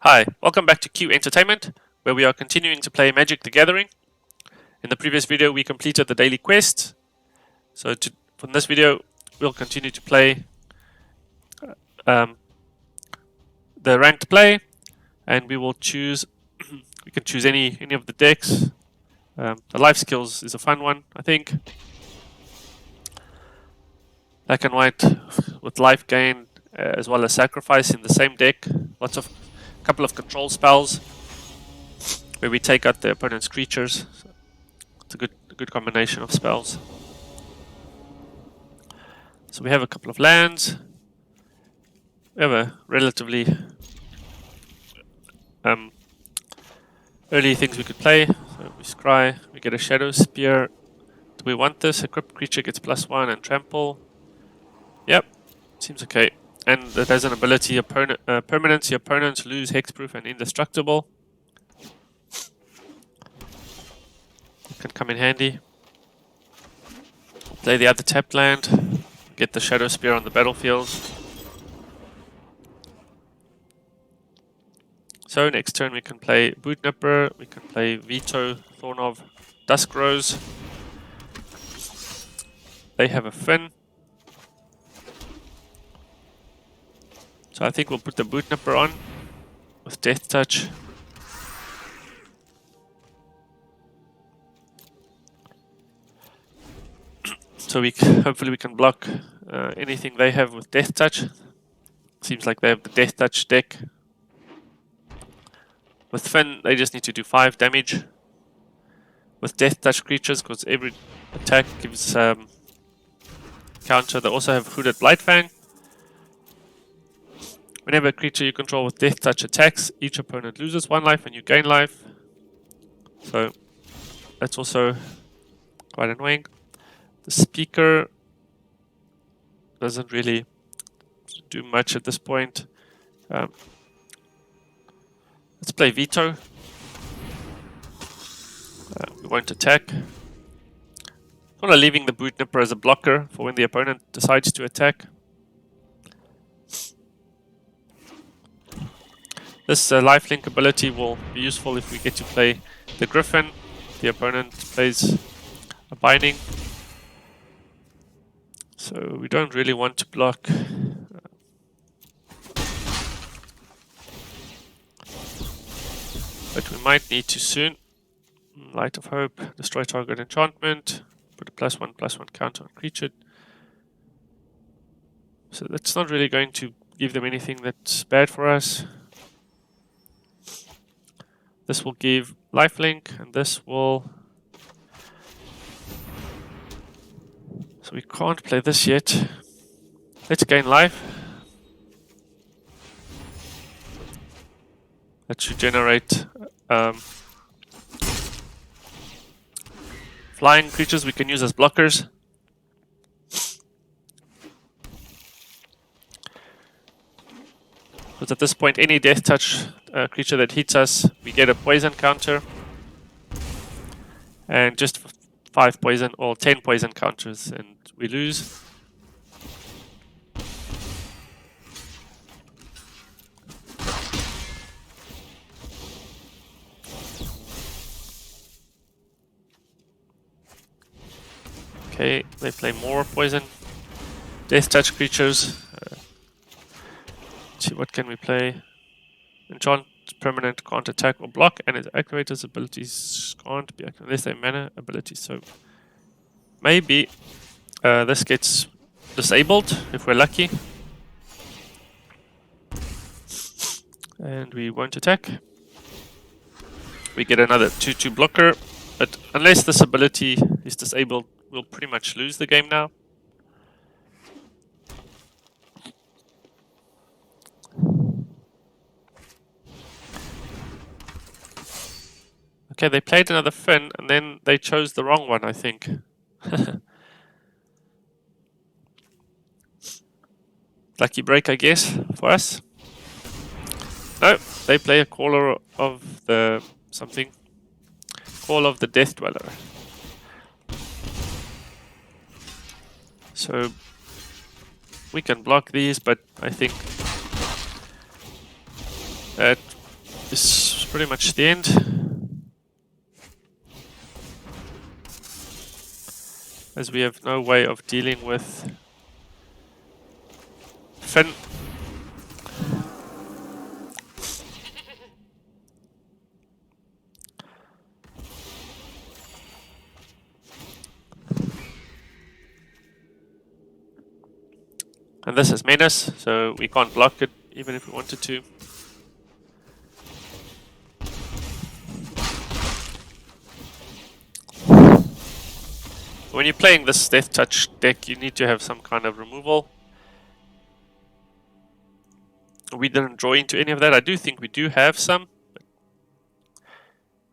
Hi, welcome back to Q Entertainment, where we are continuing to play Magic the Gathering. In the previous video, we completed the daily quest. So from this video, we'll continue to play the ranked play, and we will choose. We can choose any of the decks. The life skills is a fun one, I think. Black and white with life gain as well as sacrifice in the same deck. A couple of control spells where we take out the opponent's creatures. So it's a good combination of spells. So we have a couple of lands. We have a relatively early things we could play. So we scry, we get a Shadow Spear. Do we want this? Equipped creature gets +1 and trample. Yep, seems okay. And it has an ability, permanence, the opponents lose hexproof and indestructible. It can come in handy. Play the other tapped land, get the Shadow Spear on the battlefield. So next turn we can play Boot Nipper, we can play Veto, Thorn of Dusk Rose. They have a Fin. So I think we'll put the Boot Nipper on with Death Touch. So hopefully we can block anything they have with Death Touch. Seems like they have the Death Touch deck. With Fin, they just need to do 5 damage. With Death Touch creatures, because every attack gives counter. They also have Hooded Blightfang. Whenever a creature you control with Death Touch attacks, each opponent loses 1 life and you gain life. So that's also quite annoying. The Speaker doesn't really do much at this point. Let's play Veto. We won't attack. Sort of leaving the Boot Nipper as a blocker for when the opponent decides to attack. This lifelink ability will be useful if we get to play the Griffin. The opponent plays a Binding. So we don't really want to block. But we might need to soon. Light of Hope, destroy target enchantment, put a +1/+1 counter on creature. So that's not really going to give them anything that's bad for us. This will give lifelink, and this will... So we can't play this yet. Let's gain life. That should generate flying creatures we can use as blockers. Because at this point, any Death Touch creature that hits us, we get a poison counter. And just 5 poison or 10 poison counters, and we lose. Okay, they play more poison. Death Touch creatures. Let's see, what can we play? Enchant permanent can't attack or block, and its activator's abilities can't be activated unless they mana abilities. So maybe this gets disabled if we're lucky. And we won't attack. We get another 2/2 blocker, but unless this ability is disabled, we'll pretty much lose the game now. Okay, they played another Fin, and then they chose the wrong one, I think. Lucky break, I guess, for us. No, they play a Caller of the something. Call of the Death Dweller. So we can block these, but I think That is pretty much the end, as we have no way of dealing with Finn. And this is Menace, so we can't block it even if we wanted to. When you're playing this Death Touch deck, you need to have some kind of removal. We didn't draw into any of that. I do think we do have some, but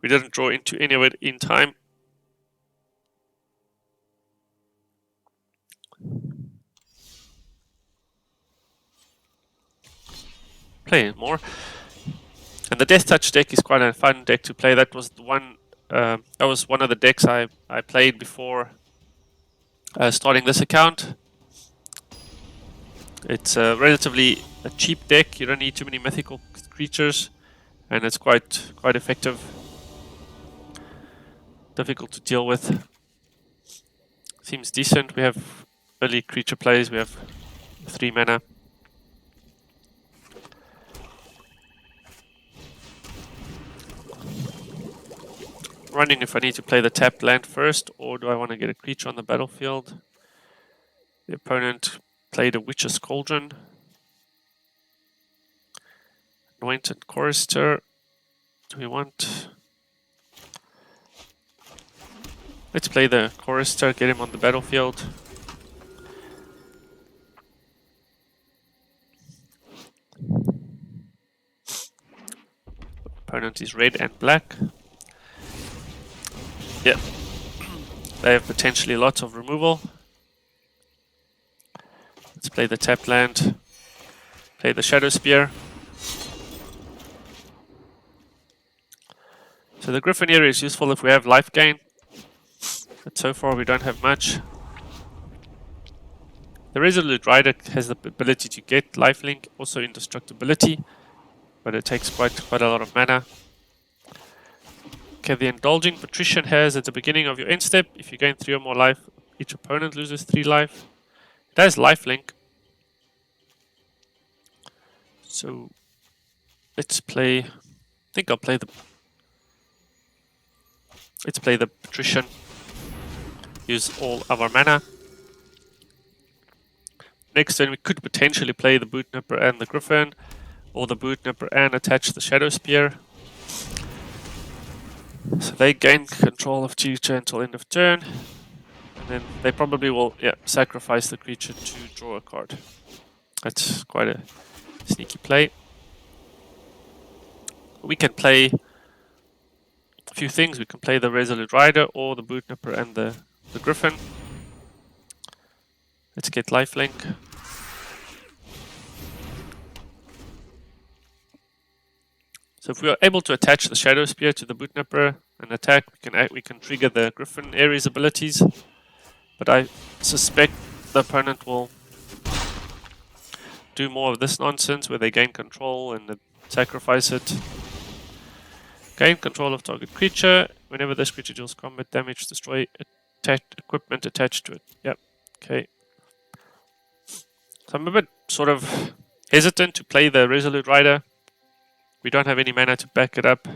we didn't draw into any of it in time. Play more. And the Death Touch deck is quite a fun deck to play. That was the one. That was one of the decks I played before starting this account. It's relatively a cheap deck. You don't need too many mythical creatures, and it's quite effective. Difficult to deal with. Seems decent. We have early creature plays. We have 3 mana. Running if I need to play the tapped land first, or do I want to get a creature on the battlefield? The opponent played a Witch's Cauldron. Anointed Chorister. Do we want... Let's play the Chorister, get him on the battlefield. Opponent is red and black. Yep. They have potentially lots of removal. Let's play the tap land. Play the Shadow Spear. So the Griffin area is useful if we have life gain. But so far we don't have much. The Resolute Rider has the ability to get lifelink, also indestructibility, but it takes quite a lot of mana. Okay, the Indulging Patrician has at the beginning of your end step, if you gain 3 or more life, each opponent loses 3 life. It has lifelink. So let's play. I think I'll play the. Let's play the Patrician. Use all of our mana. Next turn we could potentially play the Bootnipper and the Griffin, or the Bootnipper and attach the Shadow Spear. So they gain control of creature until end of turn, and then they probably will sacrifice the creature to draw a card. That's quite a sneaky play. We can play a few things. We can play the Resolute Rider or the Bootnipper and the Griffin. Let's get lifelink. So if we are able to attach the Shadow Spear to the Bootnipper and attack, we can trigger the Griffin Ares abilities. But I suspect the opponent will do more of this nonsense where they gain control and sacrifice it. Gain control of target creature. Whenever this creature deals combat damage, destroy equipment attached to it. Yep. Okay. So I'm a bit sort of hesitant to play the Resolute Rider. We don't have any mana to back it up.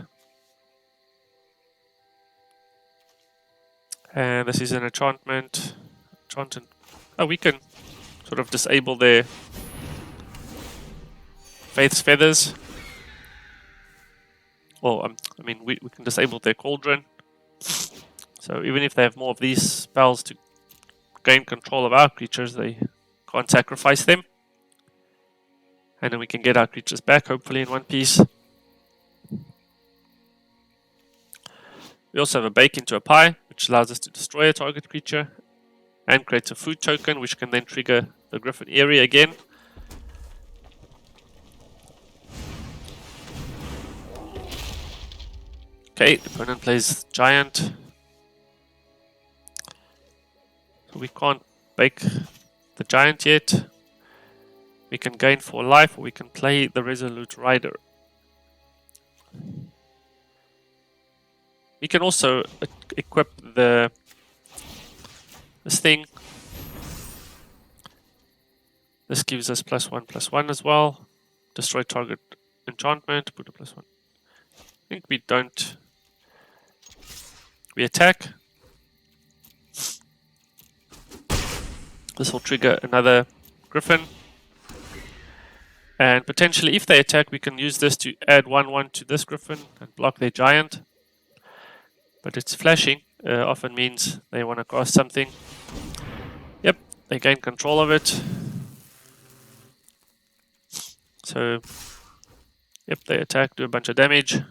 And this is an enchantment. Oh, we can sort of disable their Faith's Feathers. Well, I mean, we can disable their Cauldron. So even if they have more of these spells to gain control of our creatures, they can't sacrifice them. And then we can get our creatures back, hopefully in one piece. We also have a Bake into a Pie, which allows us to destroy a target creature and creates a food token, which can then trigger the Griffin area again. Okay, the opponent plays Giant. So we can't Bake the Giant yet. We can gain 4 life, or we can play the Resolute Rider. We can also equip this thing. This gives us +1/+1 as well. Destroy target enchantment, put a +1. I think we don't. We attack. This will trigger another Griffin. And potentially, if they attack, we can use this to add 1/1 to this Griffin and block their giant. But it's flashing. Often means they want to cast something. Yep, they gain control of it. So, yep, they attack, do a bunch of damage.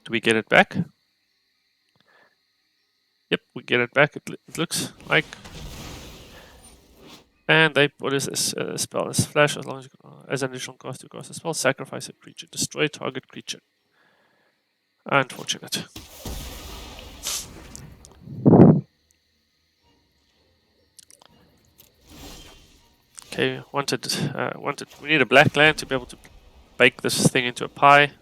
Do we get it back? Yep, we get it back. It looks like. And they what is this spell? This flash as long as you can, as an additional cost to cast a spell, sacrifice a creature, destroy target creature. Unfortunate. Okay, wanted. We need a black land to be able to bake this thing into a pie.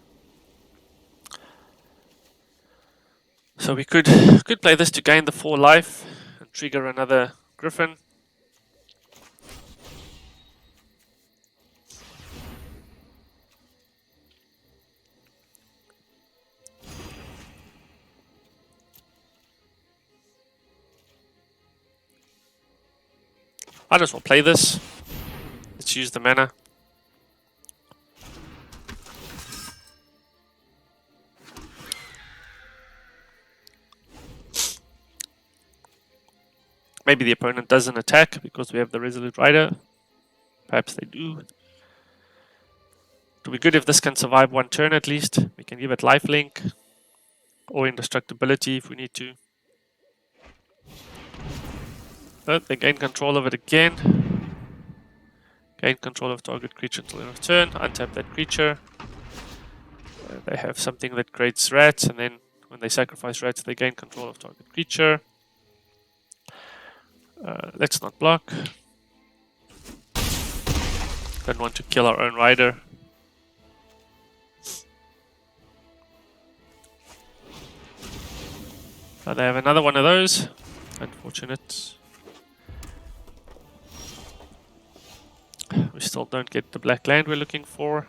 So we could play this to gain the 4 life and trigger another Griffin. Might as well play this. Let's use the mana. Maybe the opponent doesn't attack because we have the Resolute Rider. Perhaps they do. It would be good if this can survive 1 turn at least. We can give it lifelink or indestructibility if we need to. But they gain control of it again. Gain control of target creature until end of turn. Untap that creature. They have something that creates rats, and then when they sacrifice rats, they gain control of target creature. Let's not block. Don't want to kill our own rider. They have another one of those. Unfortunate. We still don't get the black land we're looking for.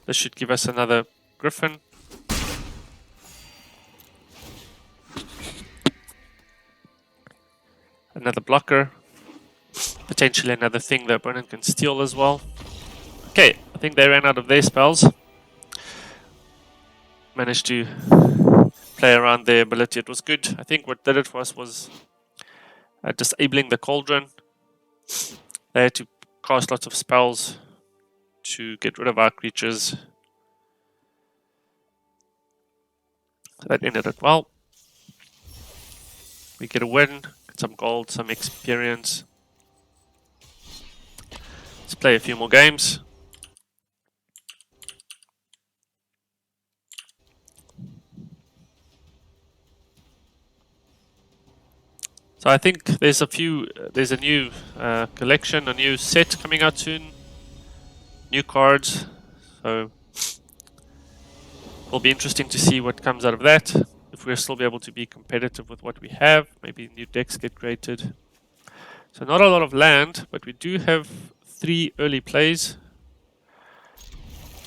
This should give us another Griffin. Another blocker. Potentially another thing the opponent can steal as well. Okay, I think they ran out of their spells. Managed to play around their ability. It was good. I think what did it for us was disabling the cauldron. They had to cast lots of spells to get rid of our creatures. That ended it well. We get a win, get some gold, some experience. Let's play a few more games. So I think there's a new collection, a new set coming out soon. New cards. So it'll be interesting to see what comes out of that. If we'll still be able to be competitive with what we have. Maybe new decks get created. So not a lot of land, but we do have 3 early plays.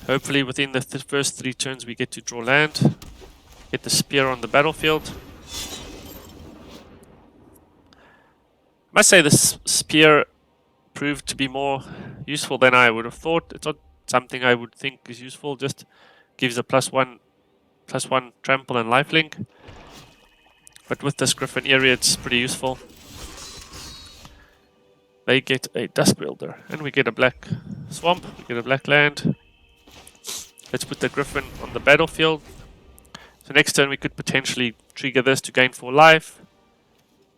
Hopefully within the first 3 turns we get to draw land. Get the spear on the battlefield. I must say this spear proved to be more useful than I would have thought. It's not something I would think is useful, just gives a +1 trample and lifelink. But with this Griffin area it's pretty useful. They get a Dusk Wielder and we get a black swamp, we get a black land. Let's put the Griffin on the battlefield. So next turn we could potentially trigger this to gain 4 life,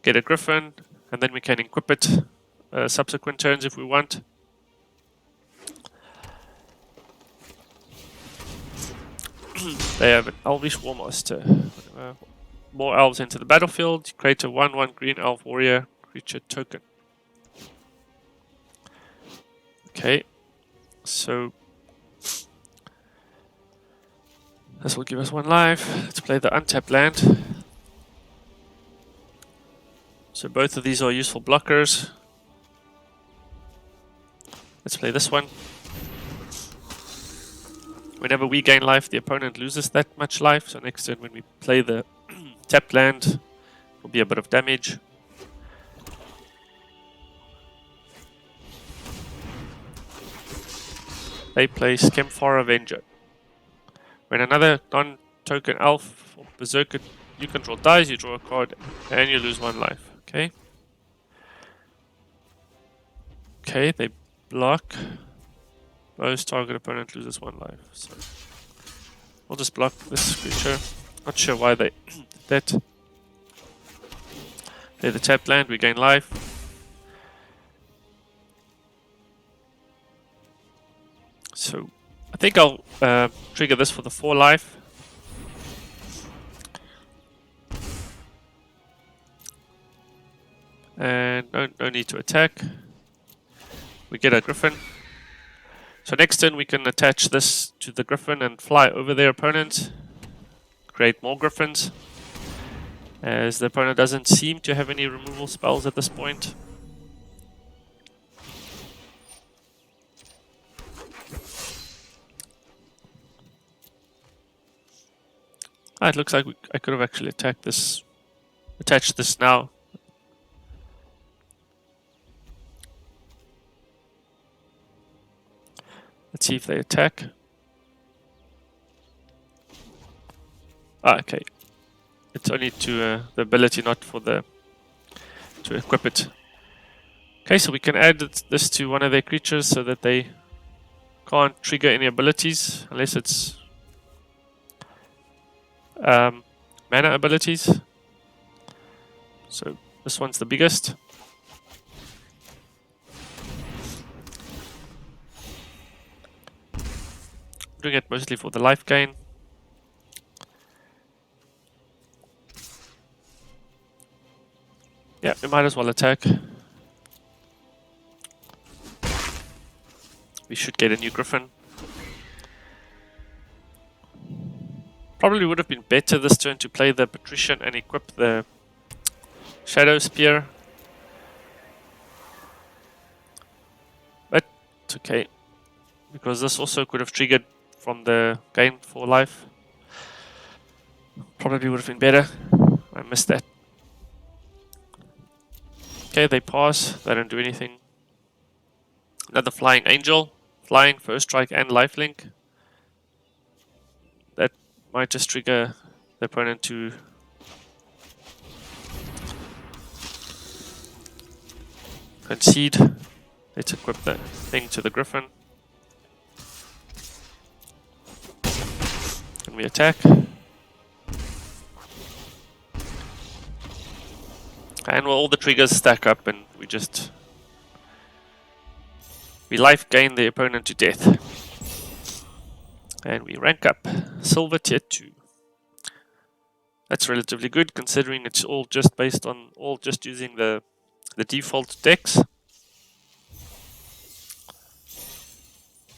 get a Griffin, and then we can equip it subsequent turns if we want. They have an Elvish War Master. more elves into the battlefield. Create a 1/1 green elf warrior creature token. Okay, so this will give us 1 life. Let's play the untapped land. So both of these are useful blockers. Let's play this one. Whenever we gain life, the opponent loses that much life. So next turn when we play the tapped land, it will be a bit of damage. They play Skemfar Avenger. When another non-token elf or berserker you control dies, you draw a card and you lose 1 life. Okay. Okay, they block. Most target opponent loses 1 life. So we'll just block this creature. Not sure why they did that. Play the tapped land, we gain life. So I think I'll trigger this for the 4 life. And no need to attack. We get a griffin. So next turn we can attach this to the griffin and fly over their opponent. Create more griffins. As the opponent doesn't seem to have any removal spells at this point. Ah, it looks like I could have actually attached this now. Let's see if they attack. Ah, okay. It's only to the ability, not for the to equip it. Okay, so we can add this to one of their creatures so that they can't trigger any abilities unless it's mana abilities. So this one's the biggest. Doing it mostly for the life gain. Yeah, we might as well attack. We should get a new griffin. Probably would have been better this turn to play the patrician and equip the shadow spear. But it's okay, because this also could have triggered from the gain for life. Probably would have been better. I missed that. Okay, they pass. They don't do anything. Another flying angel. Flying, first strike and lifelink. That might just trigger the opponent to concede. Let's equip the thing to the griffin. And we attack. And all the triggers stack up and we life gain the opponent to death. And we rank up. Silver tier 2. That's relatively good considering it's all just based on just using the default decks.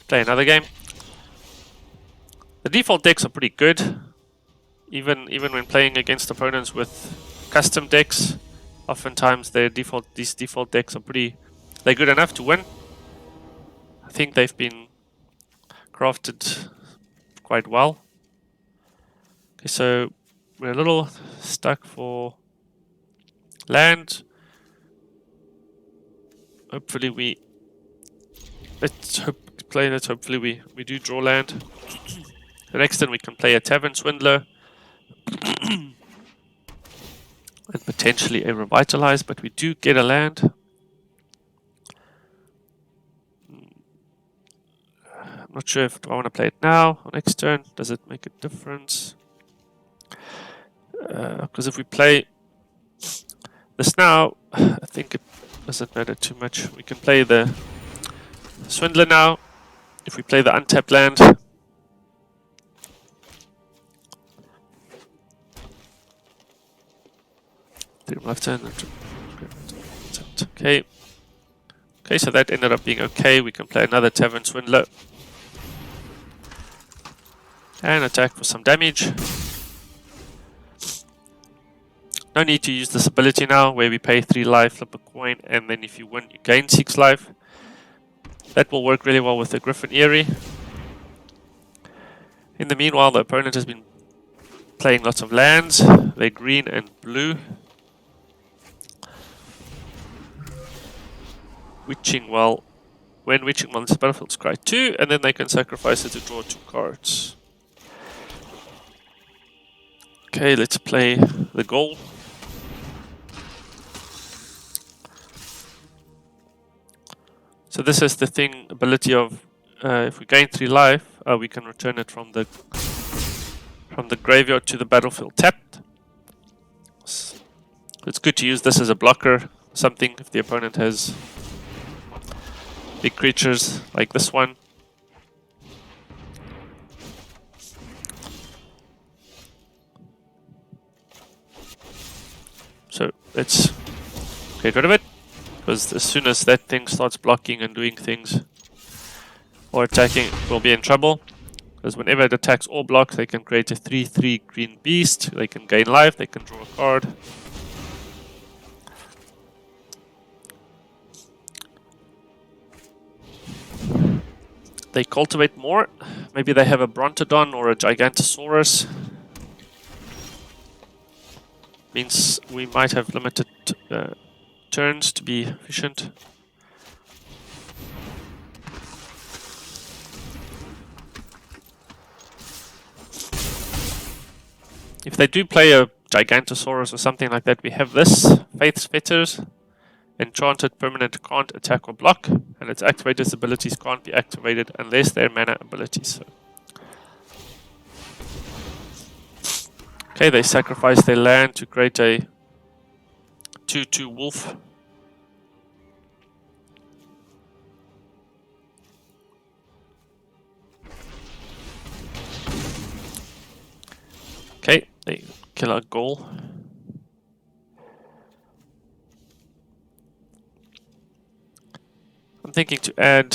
Play another game. The default decks are pretty good. Even when playing against opponents with custom decks. Oftentimes these default decks are they're good enough to win. I think they've been crafted quite well. Okay, so we're a little stuck for land. Hopefully hopefully we do draw land. The next turn we can play a Tavern Swindler. And potentially a Revitalize, but we do get a land. I'm not sure if I want to play it now or next turn. Does it make a difference? Because if we play this now, I think it doesn't matter too much. We can play the Swindler now. If we play the untapped land, Freedom left turn. Okay. Okay, so that ended up being okay. We can play another Tavern Swindler. And attack for some damage. No need to use this ability now, where we pay 3 life, flip a coin, and then if you win, you gain 6 life. That will work really well with the Griffin Eyrie. In the meanwhile, the opponent has been playing lots of lands. They're green and blue. Witching Well. When Witching Well is battlefield, scry 2, and then they can sacrifice it to draw 2 cards. Okay, let's play the gold. So this is the thing, ability of if we gain 3 life, we can return it from the graveyard to the battlefield tapped. So it's good to use this as a blocker, something if the opponent has big creatures like this one. So let's get rid of it, because as soon as that thing starts blocking and doing things or attacking, we'll be in trouble. Because whenever it attacks or blocks, they can create a 3/3 green beast. They can gain life, they can draw a card. They cultivate more. Maybe they have a Brontodon or a Gigantosaurus. Means we might have limited turns to be efficient. If they do play a Gigantosaurus or something like that, we have this, Faith's Fetters. Enchanted permanent can't attack or block, and its activated abilities can't be activated unless they're mana abilities. So. Okay, they sacrifice their land to create a 2/2 wolf. Okay, they kill our goal. I'm thinking to add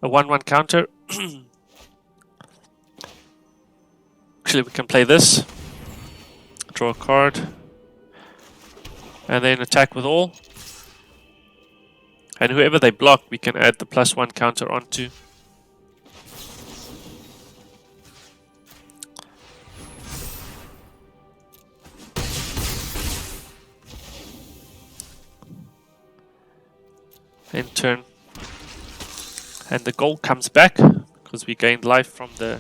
a 1/1 counter. Actually, we can play this, draw a card, and then attack with all. And whoever they block, we can add the +1 counter onto. In turn, and the goal comes back because we gained life from the.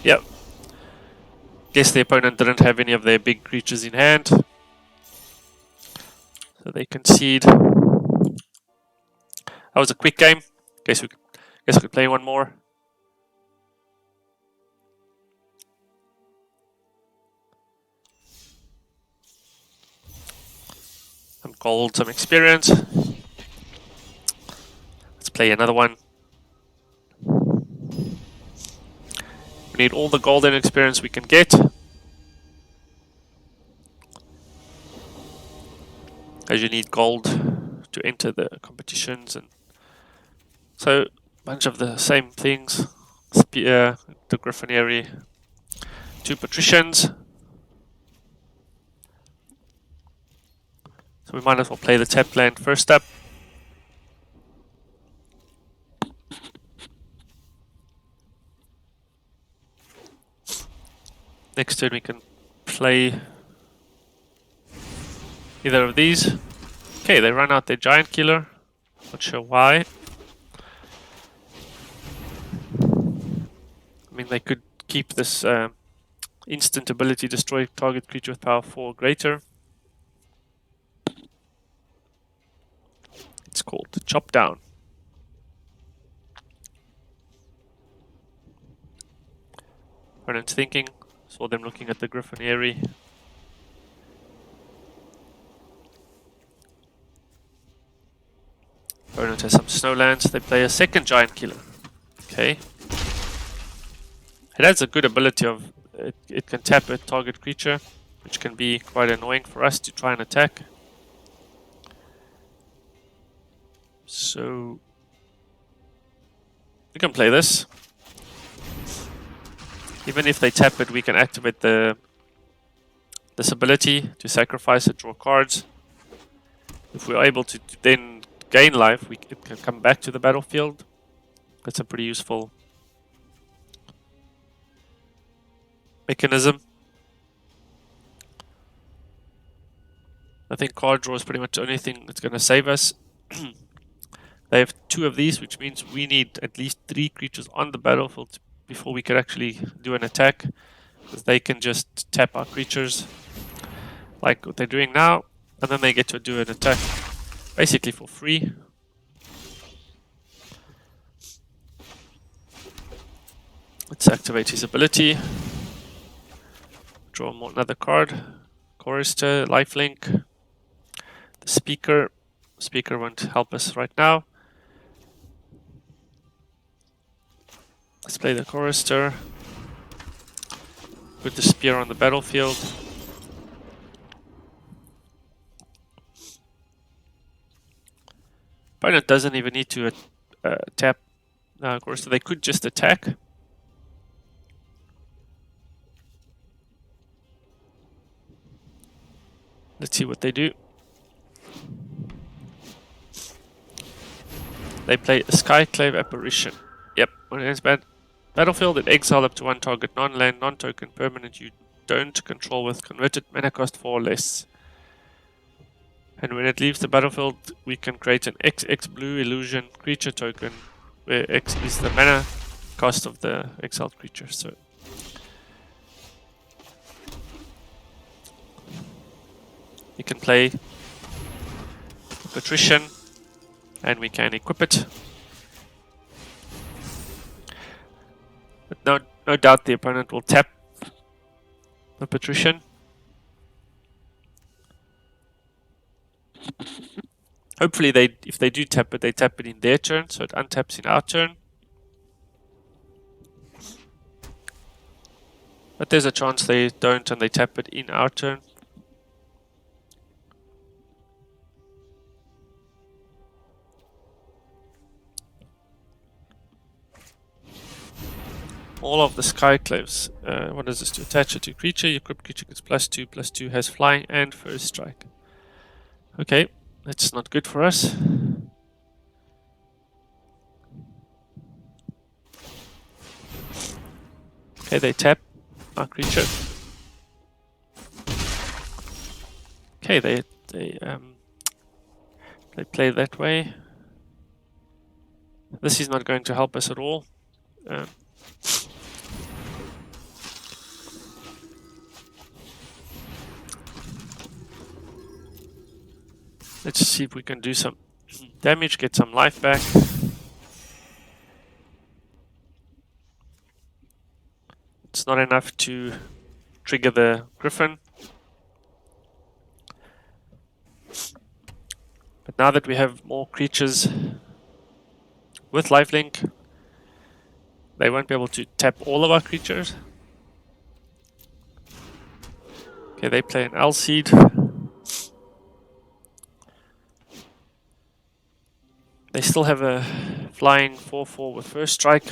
Yep. Guess the opponent didn't have any of their big creatures in hand, so they concede. That was a quick game. Guess we could play one more. Some gold, some experience. Let's play another one. We need all the golden experience we can get. As you need gold to enter the competitions, and so a bunch of the same things. Spear, the Griffin Eyrie, 2 Patricians. So we might as well play the tap land first up. Next turn we can play either of these. Okay, they run out their giant killer. Not sure why. I mean, they could keep this instant ability destroy target creature with power 4 or greater. It's called Chop Down. Opponent's thinking. Saw them looking at the Griffin Eyrie. Opponent has some snowlands. They play a second giant killer. Okay. It has a good ability of it can tap a target creature. which can be quite annoying for us to try and attack. So we can play this. Even if they tap it, we can activate this ability to sacrifice it, draw cards. If we're able to then gain life, it can come back to the battlefield. That's a pretty useful mechanism. I think card draw is pretty much the only thing that's going to save us. They have 2 of these, which means we need at least 3 creatures on the battlefield before we can actually do an attack. Because they can just tap our creatures like what they're doing now, and then they get to do an attack basically for free. Let's activate his ability. Draw another card. Chorister, lifelink. The speaker. Speaker won't help us right now. Let's play the chorister. Put the spear on the battlefield. Opponent doesn't even need to tap chorister. They could just attack. Let's see what they do. They play a Skyclave Apparition. Yep, when it ends battlefield, it exile up to 1 target non-land, non-token permanent you don't control with converted mana cost 4 or less. And when it leaves the battlefield, we can create an XX blue illusion creature token, where X is the mana cost of the exiled creature. So you can play Patrician, and we can equip it. But no doubt the opponent will tap the Patrician. Hopefully, if they do tap it, they tap it in their turn, so it untaps in our turn. But there's a chance they don't and they tap it in our turn. All of the Skyclaves. What does this do? Attach it to creature. Your equipped creature gets +2/+2, has flying and first strike. Okay, that's not good for us. Okay, they tap our creature. Okay, they play that way. This is not going to help us at all. Let's see if we can do some damage, get some life back. It's not enough to trigger the Griffin. But now that we have more creatures with lifelink, they won't be able to tap all of our creatures. Okay, they play an L-Seed. They still have a flying 4/4 with first strike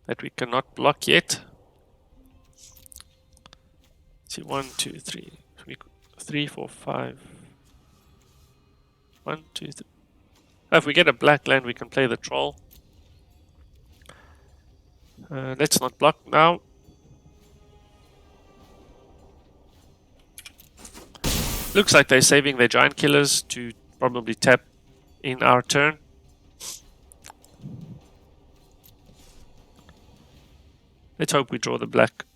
that we cannot block yet. Let's see, 1, 2, 3, 3, 4, 5. 1, 2, 3. Oh, if we get a black land, we can play the troll. Let's not block now. Looks like they're saving their giant killers to probably tap in our turn. Let's hope we draw the black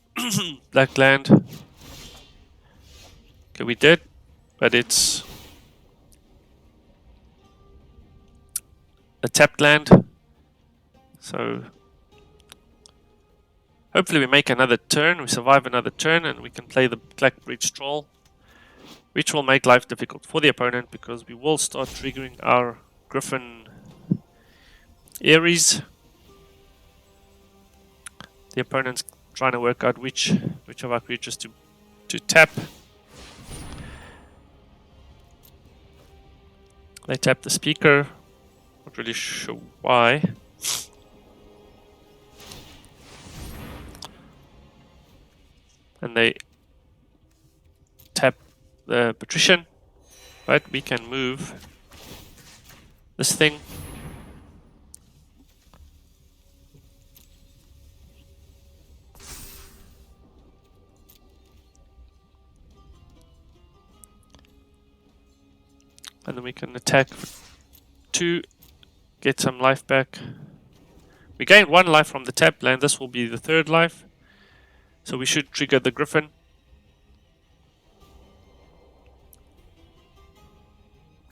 black land. Okay, we did, but it's a tapped land. So hopefully we make another turn, we survive another turn, and we can play the Black Breach Troll, which will make life difficult for the opponent because we will start triggering our Griffin Ares. The opponent's trying to work out which of our creatures to tap. They tap the speaker. Not really sure why. And they tap the patrician. Right, we can move this thing. And then we can attack to get some life back. We gained 1 life from the tap land. This will be the 3rd life. So we should trigger the Griffin.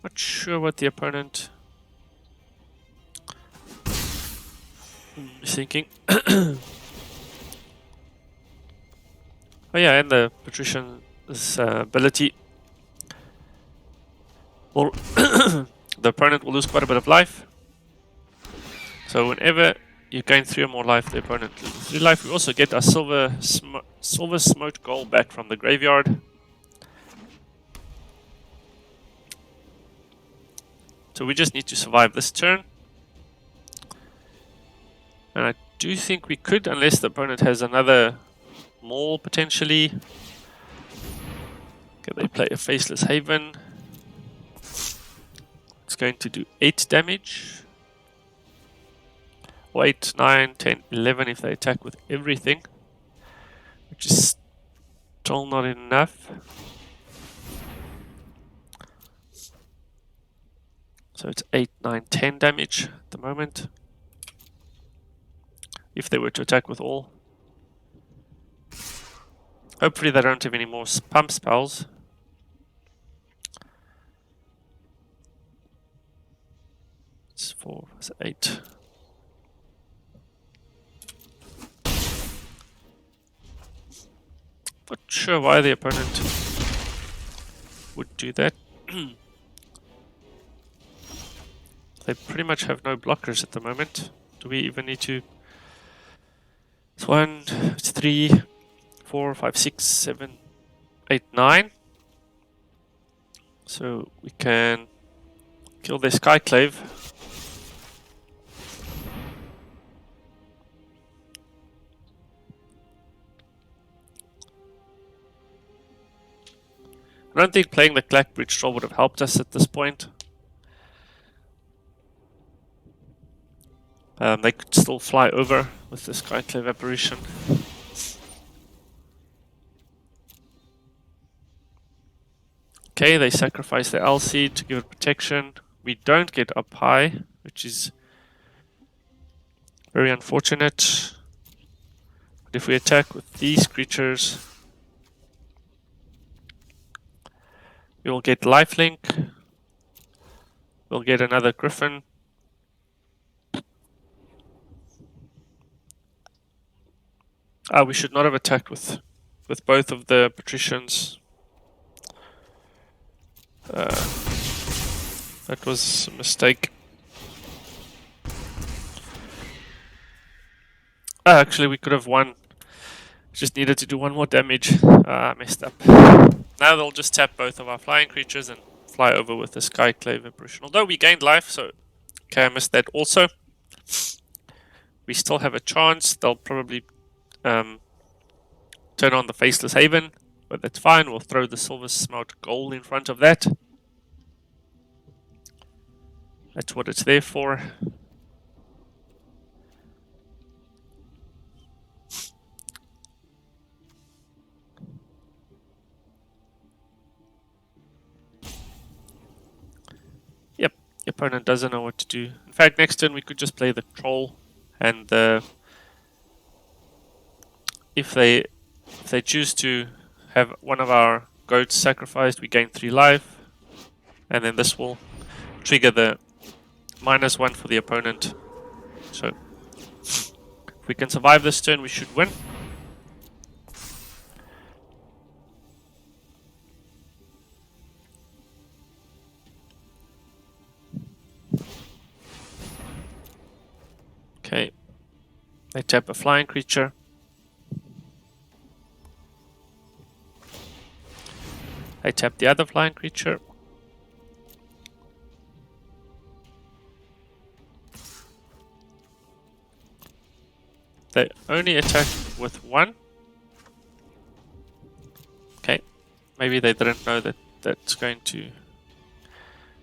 Not sure what the opponent is thinking. Oh yeah, and the patrician's ability. Well, the opponent will lose quite a bit of life. So whenever you gain 3 or more life, the opponent loses 3 life. We also get our silver smoked gold back from the graveyard. So we just need to survive this turn. And I do think we could, unless the opponent has another maul potentially. Okay, they play a Faceless Haven. It's going to do 8 damage. Or 8, 9, 10, 11 if they attack with everything. Which is still not enough. So it's 8, 9, 10 damage at the moment. If they were to attack with all. Hopefully they don't have any more pump spells. It's 4, it's 8. Not sure why the opponent would do that. They pretty much have no blockers at the moment. Do we even need to? It's 1, it's 3, 4, 5, 6, 7, 8, 9. So we can kill their Skyclave. I don't think playing the Clackbridge Troll would have helped us at this point. They could still fly over with the Skyclave Apparition. Okay, they sacrifice the LC to give it protection. We don't get up high, which is very unfortunate. But if we attack with these creatures, we will get lifelink. We'll get another Griffin. We should not have attacked with both of the patricians. That was a mistake. Actually, we could have won. Just needed to do 1 more damage. I messed up. Now they'll just tap both of our flying creatures and fly over with the Skyclave Apparition. Although we gained life, so okay, I missed that also. We still have a chance. They'll probably turn on the Faceless Haven, but that's fine. We'll throw the Silver Smoked Gold in front of that. That's what it's there for. Yep, the opponent doesn't know what to do. In fact, next turn we could just play the Troll, and if they choose to have one of our goats sacrificed, we gain 3 life, and then this will trigger the -1 for the opponent. So if we can survive this turn, we should win. Okay, they tap a flying creature. I tap the other flying creature. They only attack with one. Okay, maybe they didn't know that that's going to...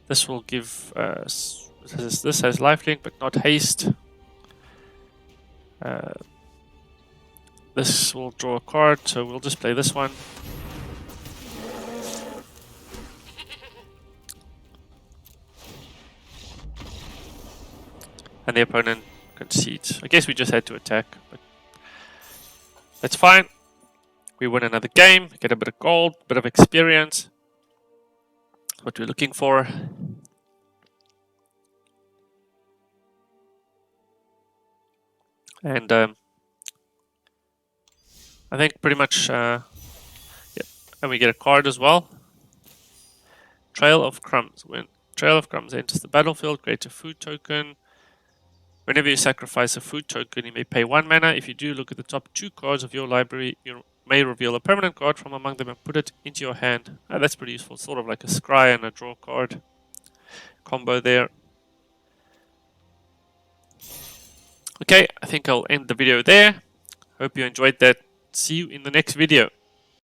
This will give... this has lifelink but not haste. This will draw a card, so we'll just play this one. And the opponent concedes. I guess we just had to attack, but that's fine. We win another game, get a bit of gold, bit of experience. That's what we're looking for. And I think pretty much, yeah. And we get a card as well. Trail of Crumbs. When Trail of Crumbs enters the battlefield, create a food token. Whenever you sacrifice a food token, you may pay 1 mana. If you do, look at the top 2 cards of your library. You may reveal a permanent card from among them and put it into your hand. That's pretty useful. Sort of like a scry and a draw card combo there. Okay, I think I'll end the video there. Hope you enjoyed that. See you in the next video.